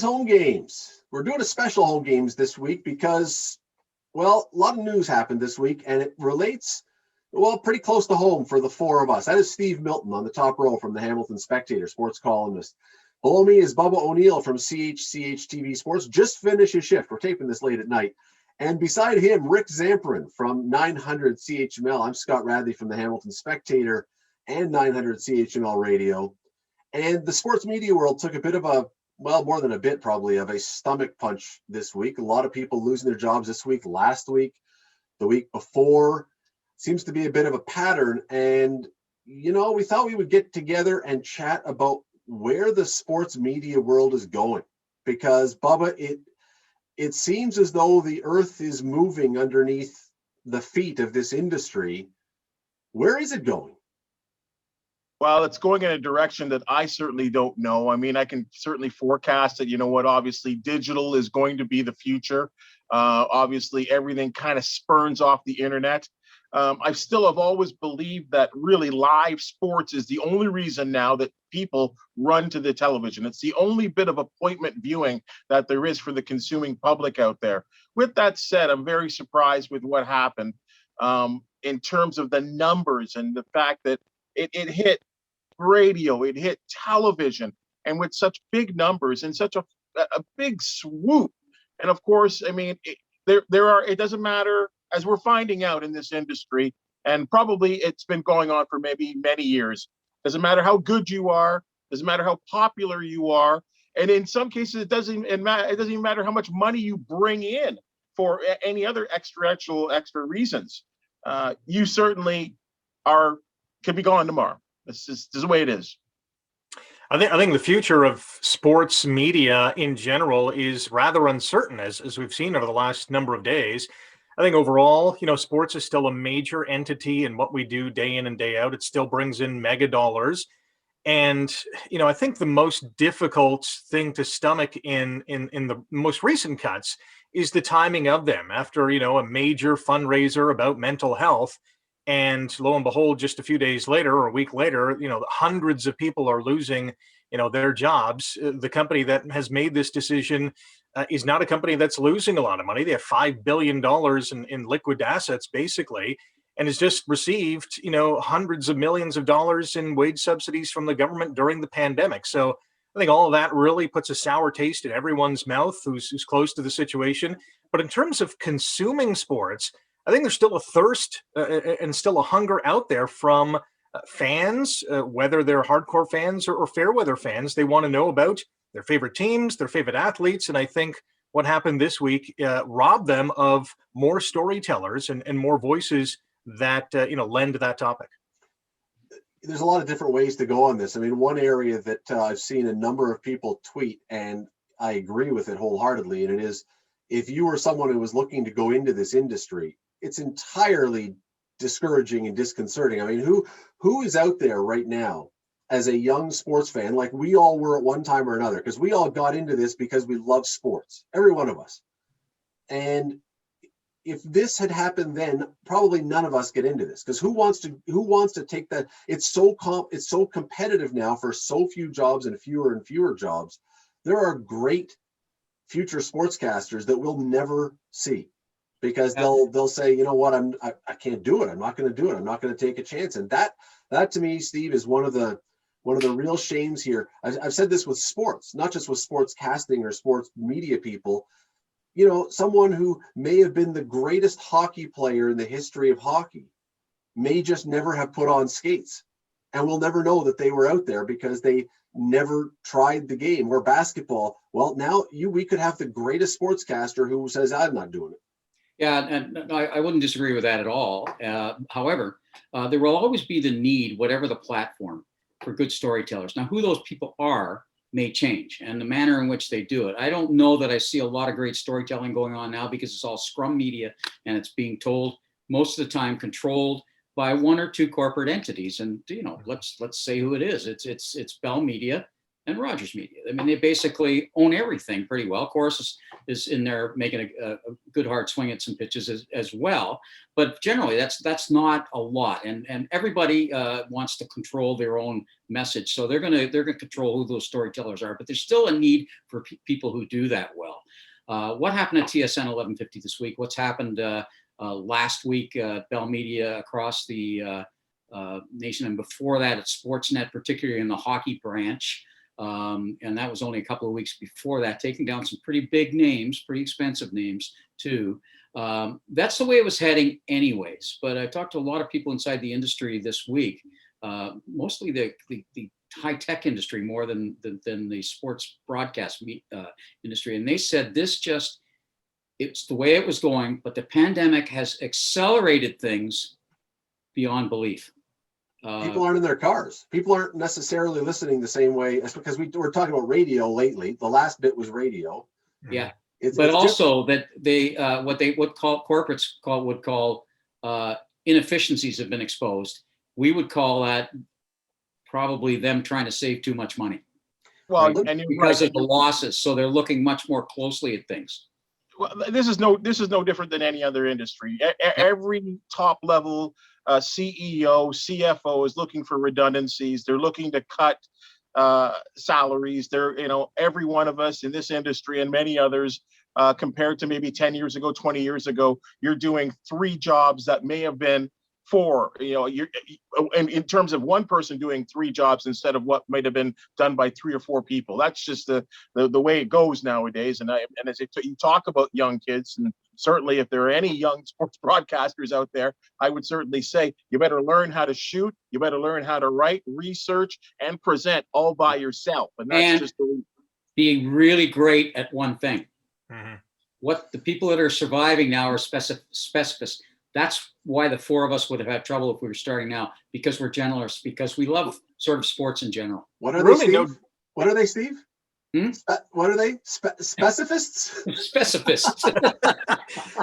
home games. We're doing a special home games this week because, well, a lot of news happened this week, and it relates, well, pretty close to home for the four of us. That is Steve Milton on the top row from the Hamilton Spectator, sports columnist. Below me is Bubba O'Neill from CHCH TV Sports. Just finished his shift. We're taping this late at night. And beside him, Rick Zamperin from 900 CHML. I'm Scott Radley from the Hamilton Spectator and 900 CHML Radio. And the sports media world took a bit of a, well, more than a bit probably, of a stomach punch this week. A lot of people losing their jobs this week, last week, the week before. Seems to be a bit of a pattern. And, you know, we thought we would get together and chat about where the sports media world is going. Because, Bubba, it seems as though the earth is moving underneath the feet of this industry. Where is it going? Well, it's going in a direction that I certainly don't know. I mean, I can certainly forecast that, you know what, obviously digital is going to be the future. Obviously, everything kind of spurns off the internet. I still have always believed that really live sports is the only reason now that people run to the television. It's the only bit of appointment viewing that there is for the consuming public out there. With that said, I'm very surprised with what happened in terms of the numbers and the fact that it hit radio, it hit television, and with such big numbers and such a big swoop. And of course, I mean, it doesn't matter, as we're finding out in this industry, and probably it's been going on for maybe many years. Doesn't matter how good you are, doesn't matter how popular you are, and in some cases it doesn't even matter how much money you bring in for any other extra reasons. You certainly could be gone tomorrow. This is the way it is. I think the future of sports media in general is rather uncertain, as we've seen over the last number of days. I think overall, you know, sports is still a major entity in what we do day in and day out. It still brings in mega dollars. And, you know, I think the most difficult thing to stomach in the most recent cuts is the timing of them after, you know, a major fundraiser about mental health. And lo and behold, just a few days later or a week later, you know, hundreds of people are losing, you know, their jobs. The company that has made this decision is not a company that's losing a lot of money. They have $5 billion in liquid assets, basically, and has just received, you know, hundreds of millions of dollars in wage subsidies from the government during the pandemic. So I think all of that really puts a sour taste in everyone's mouth who's close to the situation. But in terms of consuming sports, I think there's still a thirst and still a hunger out there from fans, whether they're hardcore fans or fair weather fans. They want to know about their favorite teams, their favorite athletes. And I think what happened this week robbed them of more storytellers and more voices that, you know, lend to that topic. There's a lot of different ways to go on this. I mean, one area that I've seen a number of people tweet, and I agree with it wholeheartedly, and it is, if you were someone who was looking to go into this industry, it's entirely discouraging and disconcerting. I mean, who is out there right now as a young sports fan, like we all were at one time or another, because we all got into this because we love sports, every one of us. And if this had happened then, probably none of us get into this, because who wants to take that? It's so competitive now for so few jobs and fewer jobs. There are great future sportscasters that we'll never see, because they'll say, you know what, I can't do it. I'm not going to do it. I'm not going to take a chance. And that to me, Steve, is one of the real shames here. I've said this with sports, not just with sports casting or sports media people. You know, someone who may have been the greatest hockey player in the history of hockey may just never have put on skates, and we'll never know that they were out there because they never tried the game. Or basketball, well, now we could have the greatest sportscaster who says, I'm not doing it. Yeah, and I wouldn't disagree with that at all. However, there will always be the need, whatever the platform, for good storytellers. Now, who those people are may change, and the manner in which they do it. I don't know that I see a lot of great storytelling going on now, because it's all scrum media, and it's being told most of the time controlled by one or two corporate entities. And, you know, let's say who it is. It's Bell Media and Rogers Media. I mean, they basically own everything pretty well. Corus is in there making a good hard swing at some pitches as well. But generally, that's not a lot. And everybody wants to control their own message. So they're gonna control who those storytellers are. But there's still a need for people who do that well. What happened at TSN 1150 this week? What's happened last week Bell Media across the nation, and before that at Sportsnet, particularly in the hockey branch. And that was only a couple of weeks before that, taking down some pretty big names, pretty expensive names too. That's the way it was heading anyways. But I talked to a lot of people inside the industry this week, mostly the high-tech industry more than the sports broadcast industry. And they said it's the way it was going, but the pandemic has accelerated things beyond belief. People aren't in their cars. People aren't necessarily listening the same way. That's because we're talking about radio lately. The last bit was radio. Yeah, it's also that they what corporates would call inefficiencies have been exposed. We would call that probably them trying to save too much money. Well, right? and because of the losses, so they're looking much more closely at things. Well, this is no different than any other industry. Every top level CEO, CFO is looking for redundancies. They're looking to cut salaries. Every one of us in this industry and many others, compared to maybe 10 years ago, 20 years ago, you're doing 3 jobs that may have been 4. And in terms of one person doing 3 jobs instead of what might have been done by 3 or 4 people. That's just the way it goes nowadays. And as you talk about young kids, and certainly if there are any young sports broadcasters out there, I would certainly say you better learn how to shoot, you better learn how to write, research, and present all by yourself. And that's just be really great at one thing. Mm-hmm. What the people that are surviving now are specifists. That's why the 4 of us would have had trouble if we were starting now, because we're generalists, because we love sort of sports in general. What are they, Steve? What are they, Steve? What are they? Specifists? Specifists.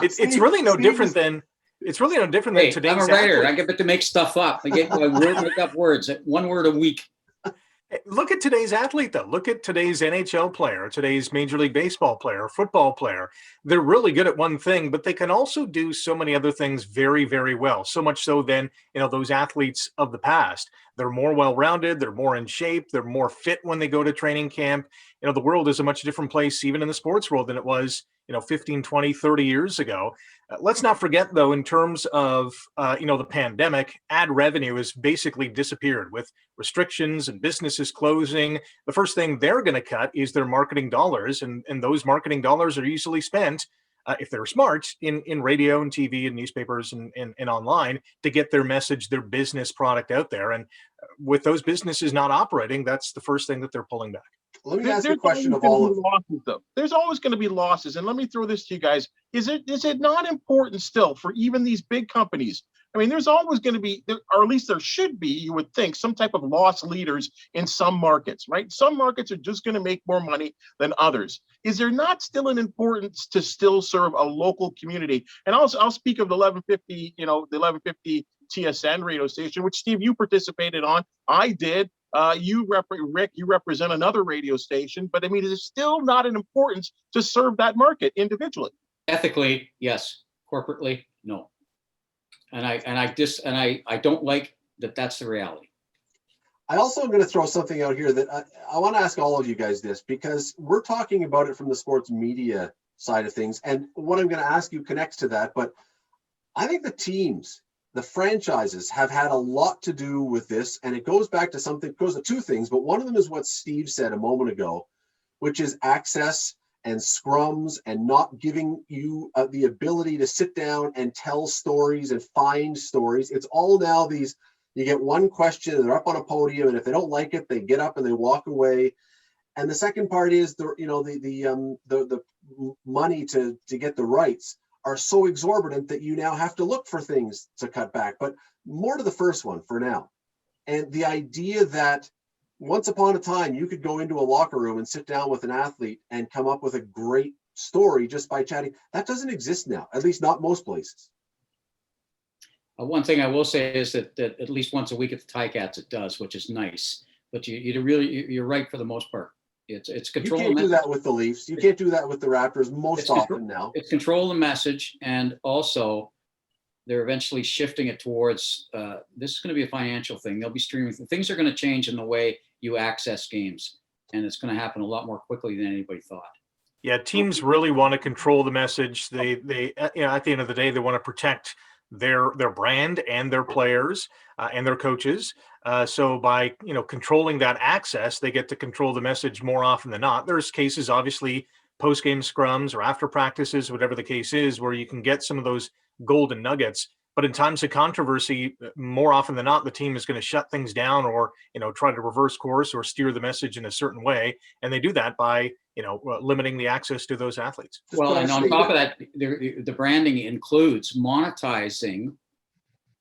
It's really no different than today's. I'm a writer. I get to make stuff up. I make up words. 1 word a week. Look at today's athlete, though. Look at today's NHL player, today's Major League Baseball player, football player. They're really good at one thing, but they can also do so many other things very, very well. So much so than, those athletes of the past. They're more well-rounded. They're more in shape. They're more fit when they go to training camp. The world is a much different place, even in the sports world, than it was, 15, 20, 30 years ago. Let's not forget, though, in terms of, the pandemic, ad revenue has basically disappeared with restrictions and businesses closing. The first thing they're going to cut is their marketing dollars. And those marketing dollars are easily spent, if they're smart, in radio and TV and newspapers and online to get their message, their business product out there. And with those businesses not operating, that's the first thing that they're pulling back. Let me ask you a question of all of losses, though. There's always going to be losses. And let me throw this to you guys. Is it not important still for even these big companies? I mean, there's always going to be, or at least there should be, you would think, some type of loss leaders in some markets, right? Some markets are just going to make more money than others. Is there not still an importance to still serve a local community? And I'll speak of the 1150, the 1150 TSN radio station, which, Steve, you participated on. I did. Rick, you represent another radio station, but I mean, there's still not an importance to serve that market individually. Ethically, yes. Corporately, no. And I don't like that. That's the reality. I also am going to throw something out here that I want to ask all of you guys this, because we're talking about it from the sports media side of things. And what I'm going to ask you connects to that. But I think the teams, the franchises have had a lot to do with this. And it goes back to 2 things. But one of them is what Steve said a moment ago, which is access and scrums and not giving you the ability to sit down and tell stories and find stories. It's all now these, you get one question, they're up on a podium, and if they don't like it, they get up and they walk away. And the second part is the money to get the rights are so exorbitant that you now have to look for things to cut back. But more to the first one for now. And the idea that once upon a time, you could go into a locker room and sit down with an athlete and come up with a great story just by chatting. That doesn't exist now, at least not most places. One thing I will say is that at least once a week at the Ticats it does, which is nice. but you're right for the most part. It's You control. can't do that with the Leafs. You can't do that with the Raptors most often now. It's control the message, and also they're eventually shifting it towards this is going to be a financial thing. They'll be streaming. Things are going to change in the way you access games, and it's going to happen a lot more quickly than anybody thought. Yeah, teams really want to control the message. They at the end of the day, they want to protect their brand and their players and their coaches. So by controlling that access, they get to control the message more often than not. There's cases, obviously, post-game scrums or after practices, whatever the case is, where you can get some of those golden nuggets. But in times of controversy, more often than not, the team is going to shut things down or try to reverse course or steer the message in a certain way, and they do that by limiting the access to those athletes. Well, and on top of that, the branding includes monetizing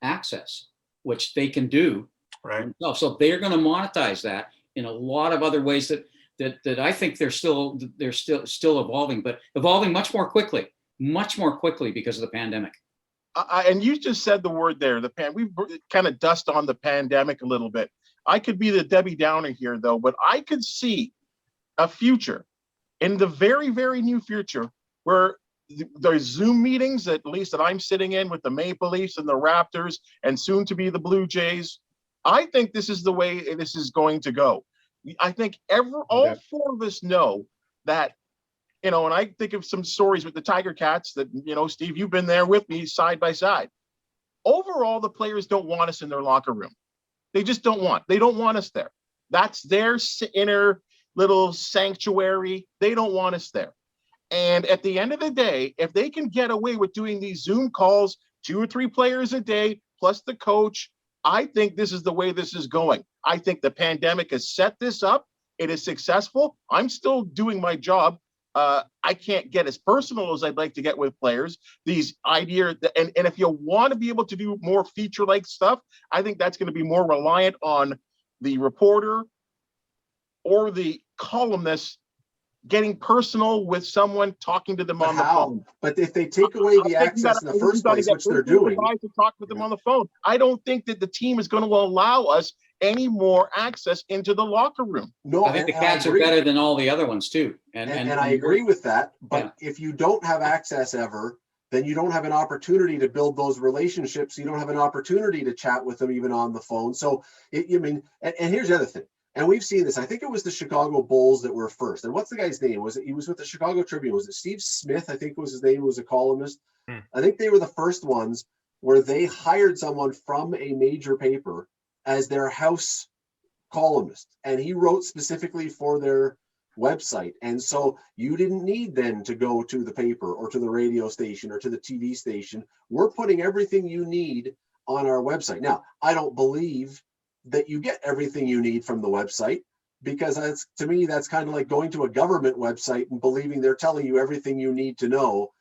access, which they can do. Right. So they're going to monetize that in a lot of other ways that I think they're still evolving, but evolving much more quickly because of the pandemic. And you just said the word there, we kind of dust on the pandemic a little bit. I could be the Debbie Downer here, though, but I could see a future in the very, very near future where the Zoom meetings, at least that I'm sitting in with the Maple Leafs and the Raptors and soon to be the Blue Jays, I think this is the way this is going to go. I think all four of us know that, and I think of some stories with the Tiger Cats that, Steve, you've been there with me side by side. Overall, the players don't want us in their locker room. They just don't want us there. That's their inner little sanctuary. They don't want us there. And at the end of the day, if they can get away with doing these Zoom calls, 2 or 3 players a day, plus the coach, I think this is the way this is going. I think the pandemic has set this up. It is successful. I'm still doing my job. I can't get as personal as I'd like to get with players. These ideas, and if you want to be able to do more feature-like stuff, I think that's going to be more reliant on the reporter or the columnist getting personal with someone, talking to them on the phone. But if they take away the access in the first place, which they're doing, to talk with them on the phone, I don't think that the team is going to allow us any more access into the locker room. No, I think the Cats are better than all the other ones too. And I agree with that. But if you don't have access ever, then you don't have an opportunity to build those relationships. You don't have an opportunity to chat with them even on the phone. So, and here's the other thing. And we've seen this. I think it was the Chicago Bulls that were first. And what's the guy's name? He was with the Chicago Tribune. Was it Steve Smith? I think was his name. He was a columnist. I think they were the first ones where they hired someone from a major paper as their house columnist. And he wrote specifically for their website. And so you didn't need then to go to the paper or to the radio station or to the TV station. We're putting everything you need on our website. Now, I don't believe that you get everything you need from the website, because to me, that's kind of like going to a government website and believing they're telling you everything you need to know,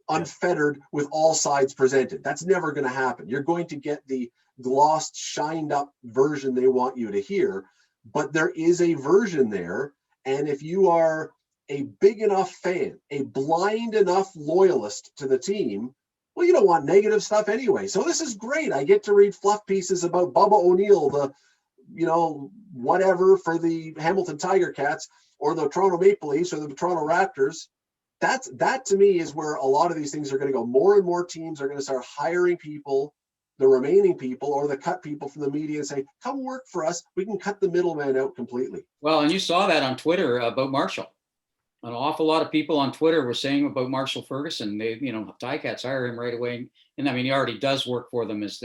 unfettered with all sides presented. That's never going to happen. You're going to get the glossed, shined up version they want you to hear, but there is a version there. And if you are a big enough fan, a blind enough loyalist to the team, well, you don't want negative stuff anyway. So this is great. I get to read fluff pieces about Bubba O'Neill, whatever for the Hamilton Tiger Cats or the Toronto Maple Leafs or the Toronto Raptors. That to me is where a lot of these things are going to go. More and more teams are going to start hiring people, the remaining people or the cut people from the media, and say, come work for us. We can cut the middleman out completely. Well, and you saw that on Twitter about Marshall. An awful lot of people on Twitter were saying about Marshall Ferguson, they, Ticats hire him right away. And I mean, he already does work for them as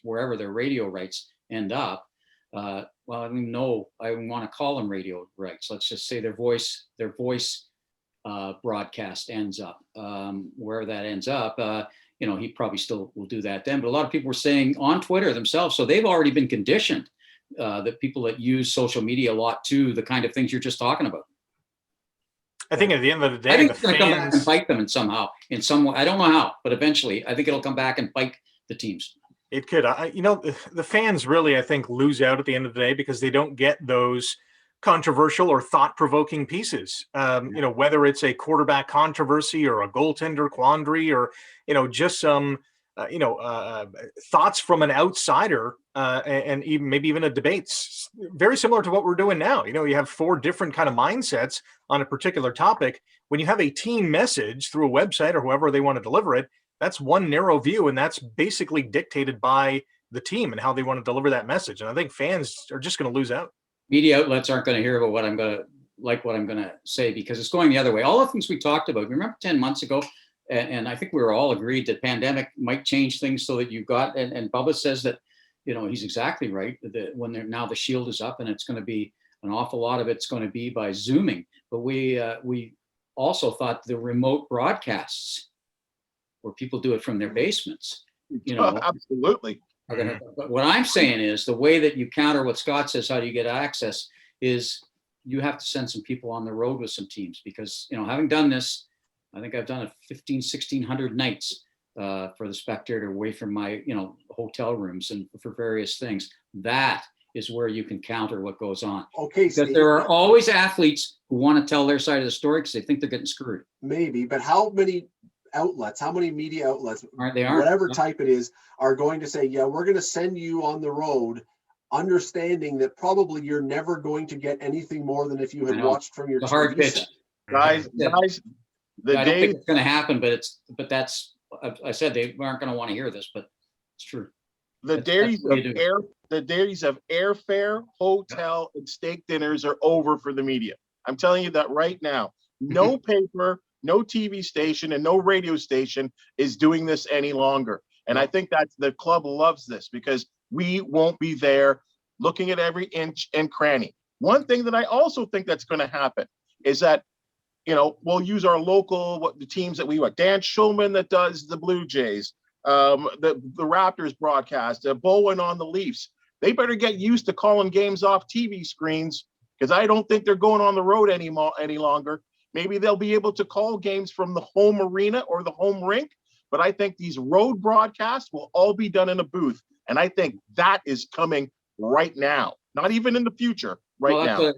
wherever their radio rights end up. Well, I don't know. I want to call them radio rights. Let's just say their voice broadcast ends up, where that ends up. He probably still will do that then. But a lot of people were saying on Twitter themselves, so they've already been conditioned, that people that use social media a lot to the kind of things you're just talking about. I think at the end of the day, I think it's going to come back and bite them in some way. I don't know how, but eventually I think it'll come back and bite the teams. It could. The fans really, I think, lose out at the end of the day because they don't get those controversial or thought-provoking pieces. Whether it's a quarterback controversy or a goaltender quandary or, just some thoughts from an outsider, and even maybe even a debates very similar to what we're doing now. You have 4 different kind of mindsets on a particular topic. When you have a team message through a website or whoever they want to deliver it, that's one narrow view, and that's basically dictated by the team and how they want to deliver that message. And I think fans are just going to lose out. Media outlets aren't going to hear about what I'm going to say, because it's going the other way. All the things we talked about, remember 10 months ago, and I think we were all agreed that pandemic might change things so that you've got, and Bubba says that, he's exactly right, that when now the shield is up, and it's going to be an awful lot of it's going to be by Zooming. But we also thought the remote broadcasts, where people do it from their basements, Absolutely. But what I'm saying is, the way that you counter what Scott says, how do you get access, is you have to send some people on the road with some teams, because, having done this, I think I've done it 1,600 nights for the Spectator, away from my, hotel rooms and for various things. That is where you can counter what goes on. Okay, Because Steve, there are always athletes who want to tell their side of the story because they think they're getting screwed. maybe, but how many outlets, how many media outlets, Aren't they? whatever type it is, are going to say, yeah, we're going to send you on the road, understanding that probably you're never going to get anything more than if you had watched from your The hard TV pitch. set. Guys, Yeah. the I don't think days it's going to happen, but that's, I said they aren't going to want to hear this, but it's true. the That's days what of you do. the days of airfare, hotel, and steak dinners are over for the media. I'm telling you that right now. No paper, no TV station, and no radio station is doing this any longer. And I think that's, the club loves this, because we won't be there looking at every inch and cranny. One thing that I also think that's going to happen is that, we'll use our local, the teams that we want. Dan Schulman that does the Blue Jays, the Raptors broadcast, Bowen on the Leafs. They better get used to calling games off TV screens, because I don't think they're going on the road any longer. Maybe they'll be able to call games from the home arena or the home rink, but I think these road broadcasts will all be done in a booth. And I think that is coming right now, not even in the future, right now.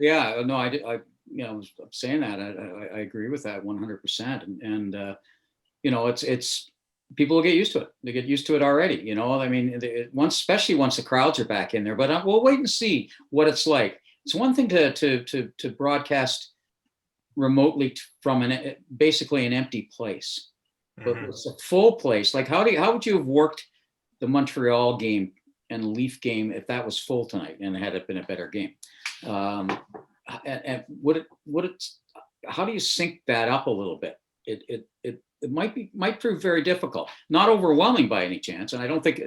I was saying that. I agree with that 100%. And it's people will get used to it. They get used to it already. I mean, especially once the crowds are back in there. But we'll wait and see what it's like. It's one thing to broadcast remotely from basically an empty place, but it's a full place. Like how would you have worked the Montreal game and Leaf game if that was full tonight and had it been a better game? And how do you sync that up a little bit? It might prove very difficult. Not overwhelming by any chance, and I don't think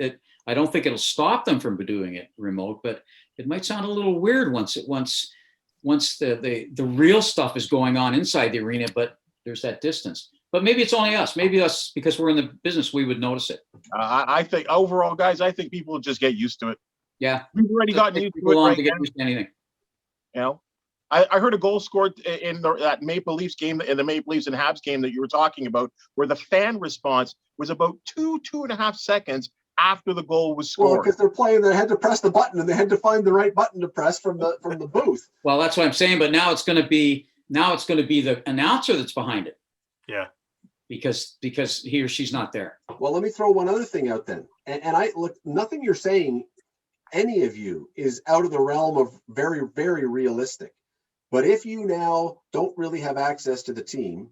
it'll stop them from doing it remote, but it might sound a little weird once the real stuff is going on inside the arena, but there's that distance. But maybe it's only us. Maybe us, because we're in the business, we would notice it. I think overall, guys, I think people will just get used to it. Yeah, We've already gotten used to it right get now. used to anything. I heard a goal scored in that Maple Leafs game, in the Maple Leafs and Habs game that you were talking about, where the fan response was about 2.5 seconds after the goal was Well, scored. because they're playing, they had to press the button and they had to find the right button to press from the booth. Well, that's what I'm saying. But now it's going to be the announcer that's behind it. Yeah. Because he or she's not there. Well, let me throw one other thing out then. And I look, nothing you're saying, any of you, is out of the realm of very, very realistic. But if you now don't really have access to the team,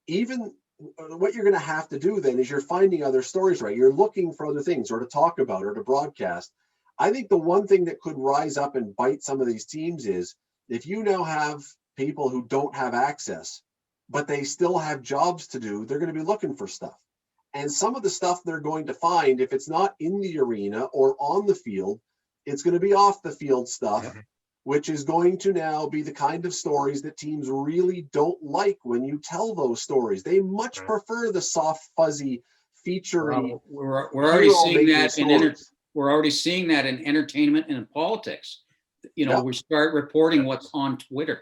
even what you're going to have to do then is you're finding other stories, right? You're looking for other things or to talk about or to broadcast. I think the one thing that could rise up and bite some of these teams is if you now have people who don't have access, but they still have jobs to do, they're going to be looking for stuff. And some of the stuff they're going to find, if it's not in the arena or on the field, it's going to be off the field stuff, which is going to now be the kind of stories that teams really don't like when you tell those stories. They much prefer the soft, fuzzy, featurey. We're already seeing that we're already seeing that in entertainment and in politics. We start reporting what's on Twitter.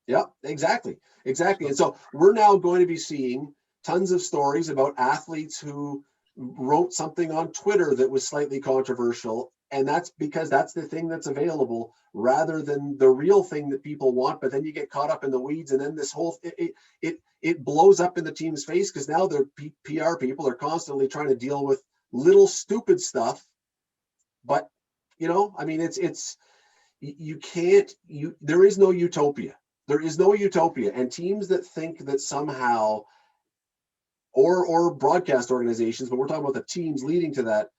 Yeah, exactly. And so we're now going to be seeing tons of stories about athletes who wrote something on Twitter that was slightly controversial, And that's because that's the thing that's available rather than the real thing that people want. But then you get caught up in the weeds, and then this whole it blows up in the team's face because now their PR people are constantly trying to deal with little stupid stuff. But I mean, you can't. There is no utopia. There is no utopia, and teams that think that somehow, or broadcast organizations, but we're talking about the teams leading to that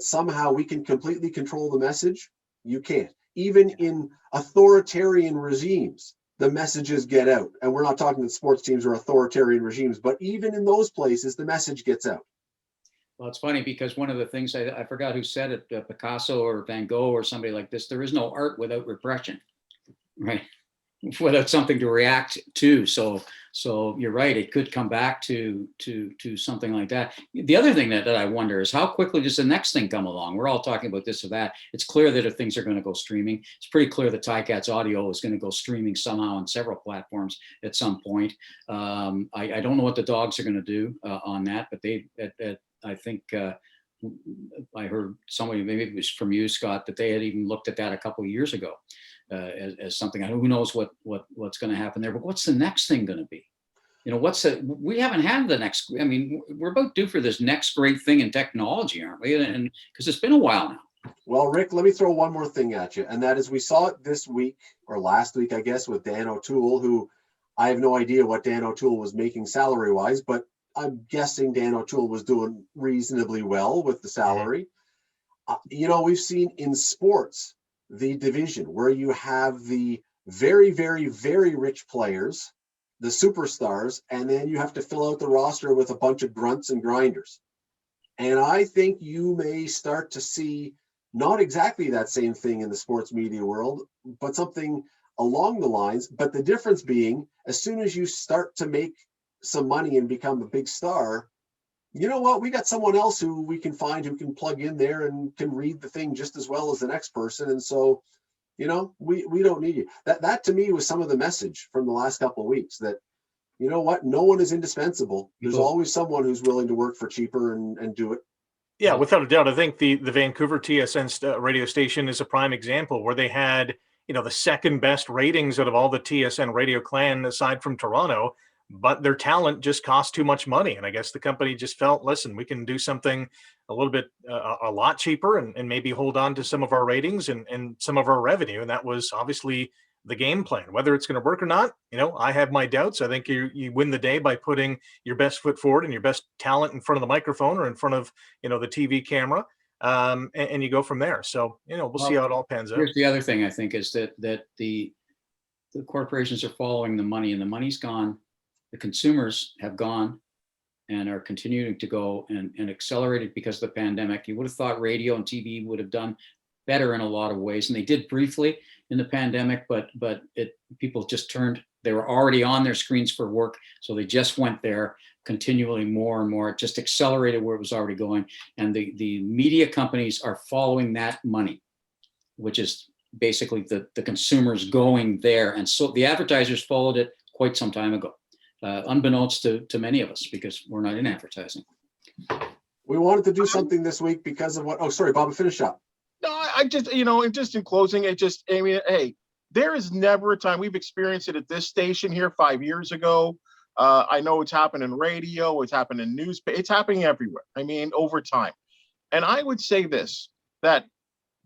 somehow we can completely control the message. You can't. Even in authoritarian regimes, the messages get out. And we're not talking that sports teams are authoritarian regimes, but even in those places, the message gets out. Well, it's funny because one of the things I forgot who said it, Picasso or Van Gogh or somebody like this, there is no art without repression, right? Without something to react to. So you're right. It could come back to something like that. The other thing that I wonder is how quickly does the next thing come along? We're all talking about this or that. It's clear that if things are going to go streaming, it's pretty clear that Ticats audio is going to go streaming somehow on several platforms at some point. I don't know what the Dogs are going to do on that, but I think I heard somebody, maybe it was from you, Scott, that they had even looked at that a couple of years ago. As something, who knows what's going to happen there, but what's the next thing going to be? We haven't had the next, I mean, we're about due for this next great thing in technology, aren't we? And because it's been a while now. Well, Rick, let me throw one more thing at you. And that is, we saw it this week or last week, I guess, with Dan O'Toole, who I have no idea what Dan O'Toole was making salary wise, but I'm guessing Dan O'Toole was doing reasonably well with the salary. We've seen in sports, the division where you have the very, very, very rich players, the superstars, and then you have to fill out the roster with a bunch of grunts and grinders. And I think you may start to see not exactly that same thing in the sports media world, but something along the lines. But the difference being, as soon as you start to make some money and become a big star, you know what? We got someone else who we can find who can plug in there and can read the thing just as well as the next person. And so, we don't need you. That to me was some of the message from the last couple of weeks, that, you know what? No one is indispensable. There's always someone who's willing to work for cheaper and do it. Yeah, without a doubt. I think the Vancouver TSN radio station is a prime example where they had, the second best ratings out of all the TSN radio clan aside from Toronto. But their talent just cost too much money. And I guess the company just felt, listen, we can do something a little bit, a lot cheaper and maybe hold on to some of our ratings and some of our revenue. And that was obviously the game plan. Whether it's going to work or not, I have my doubts. I think you win the day by putting your best foot forward and your best talent in front of the microphone or in front of, the TV camera. And you go from there. So, we'll see how it all pans out. Here's the other thing I think is that the corporations are following the money, and the money's gone. The consumers have gone and are continuing to go and accelerated because of the pandemic. You would have thought radio and TV would have done better in a lot of ways, and they did briefly in the pandemic, but people just they were already on their screens for work, so they just went there continually more and more. It just accelerated where it was already going, and the media companies are following that money, which is basically the consumers going there, and so the advertisers followed it quite some time ago. Unbeknownst to many of us, because we're not in advertising. We wanted to do something this week because of what? Oh, sorry, Bob, finish up. No, I just, just in closing, hey, there is never a time. We've experienced it at this station here 5 years ago. I know it's happened in radio, it's happened in news, it's happening everywhere. Over time. And I would say this, that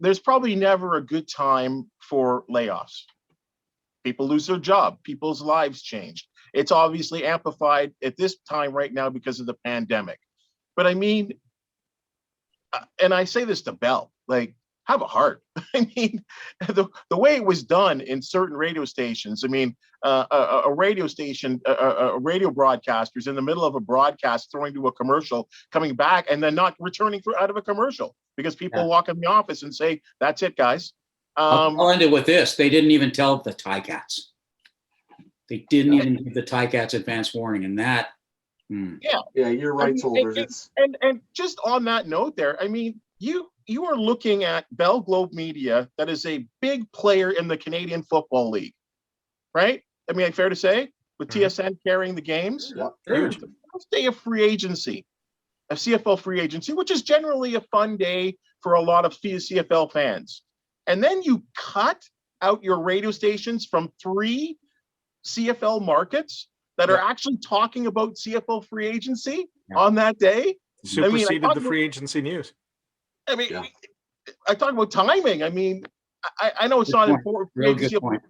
there's probably never a good time for layoffs. People lose their job, people's lives change. It's obviously amplified at this time right now because of the pandemic. But and I say this to Bell, have a heart. The way it was done in certain radio stations, a radio station, a radio broadcaster's in the middle of a broadcast throwing to a commercial, coming back and then not returning out of a commercial because people walk in the office and say, that's it, guys. I'll end it with this. They didn't even tell the Ticats. They didn't even give the Ticats advance warning, and that. Yeah, you're right, Soldiers. And just on that note, there, you are looking at Bell Globe Media, that is a big player in the Canadian Football League, right? Fair to say, with TSN carrying the games. Yeah, huge. First day of free agency, of CFL free agency, which is generally a fun day for a lot of CFL fans. And then you cut out your radio stations from 3 CFL markets that are actually talking about CFL free agency on that day. Superseded the free agency news. I mean, I talk about timing. I mean, I know it's not important. Real good point.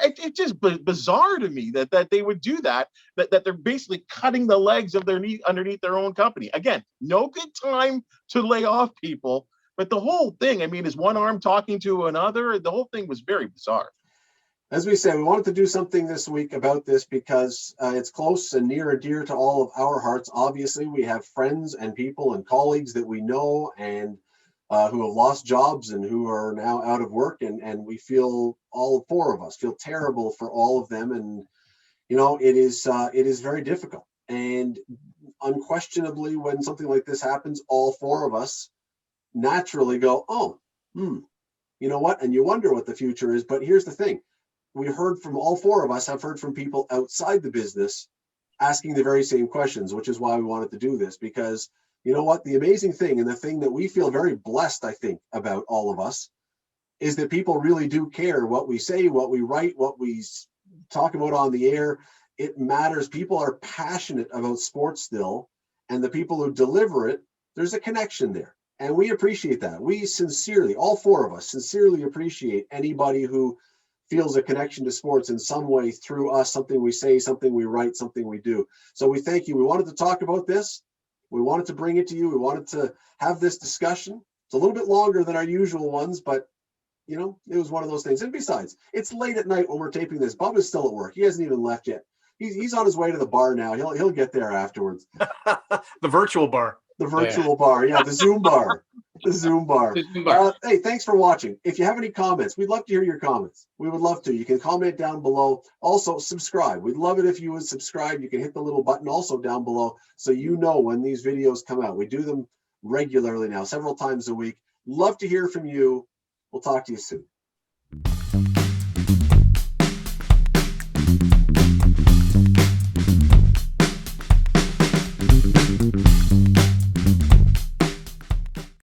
It's just bizarre to me that they would do that they're basically cutting the legs of their knee underneath their own company. Again, no good time to lay off people, but the whole thing, I mean, is one arm talking to another. The whole thing was very bizarre. As we said, we wanted to do something this week about this because it's close and near and dear to all of our hearts. Obviously, we have friends and people and colleagues that we know and who have lost jobs and who are now out of work. And we feel, all 4 of us feel terrible for all of them. And, you know, it is very difficult. And unquestionably, when something like this happens, all 4 of us naturally go, oh, you know what? And you wonder what the future is. But here's the thing. We heard from, all 4 of us have heard from people outside the business asking the very same questions, which is why we wanted to do this, because you know what? The amazing thing, and the thing that we feel very blessed, I think, about all of us, is that people really do care what we say, what we write, what we talk about on the air. It matters. People are passionate about sports still, and the people who deliver it, there's a connection there. And we appreciate that. We sincerely, all 4 of us, sincerely appreciate anybody who feels a connection to sports in some way through us, something we say, something we write, something we do. So we thank you. We wanted to talk about this. We wanted to bring it to you. We wanted to have this discussion. It's a little bit longer than our usual ones, but you know, it was one of those things. And besides, it's late at night when we're taping this. Bob is still at work. He hasn't even left yet. He's on his way to the bar now. He'll get there afterwards. The virtual bar. The virtual bar. Yeah, the Zoom bar. The Zoom bar. Hey, thanks for watching. If you have any comments, we'd love to hear your comments. We would love to. You can comment down below. Also, subscribe. We'd love it if you would subscribe. You can hit the little button also down below so you know when these videos come out. We do them regularly now, several times a week. Love to hear from you. We'll talk to you soon.